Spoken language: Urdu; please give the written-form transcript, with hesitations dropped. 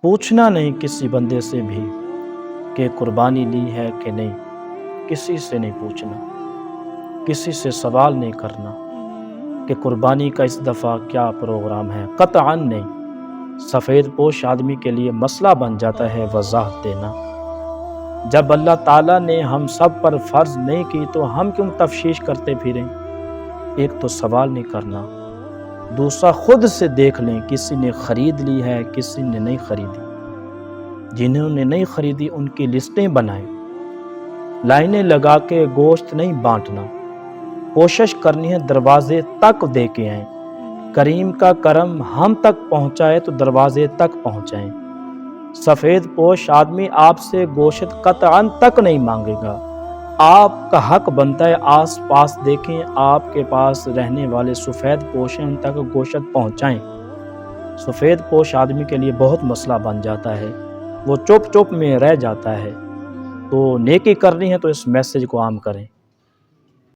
پوچھنا نہیں کسی بندے سے بھی کہ قربانی لی ہے کہ نہیں، کسی سے نہیں پوچھنا، کسی سے سوال نہیں کرنا کہ قربانی کا اس دفعہ کیا پروگرام ہے، قطعاً نہیں۔ سفید پوش آدمی کے لیے مسئلہ بن جاتا ہے وضاحت دینا۔ جب اللہ تعالیٰ نے ہم سب پر فرض نہیں کی تو ہم کیوں تفشیش کرتے پھریں؟ ایک تو سوال نہیں کرنا، دوسرا خود سے دیکھ لیں کسی نے خرید لی ہے، کسی نے نہیں خریدی۔ جنہوں نے نہیں خریدی ان کی لسٹیں بنائیں، لائنیں لگا کے گوشت نہیں بانٹنا، کوشش کرنی ہے دروازے تک دے کے آئیں۔ کریم کا کرم ہم تک پہنچائے تو دروازے تک پہنچائیں۔ سفید پوش آدمی آپ سے گوشت قطعاً تک نہیں مانگے گا، آپ کا حق بنتا ہے آس پاس دیکھیں، آپ کے پاس رہنے والے سفید پوش ہیں ان تک گوشت پہنچائیں۔ سفید پوش آدمی کے لیے بہت مسئلہ بن جاتا ہے، وہ چپ چپ میں رہ جاتا ہے۔ تو نیکی کرنی ہے تو اس میسج کو عام کریں۔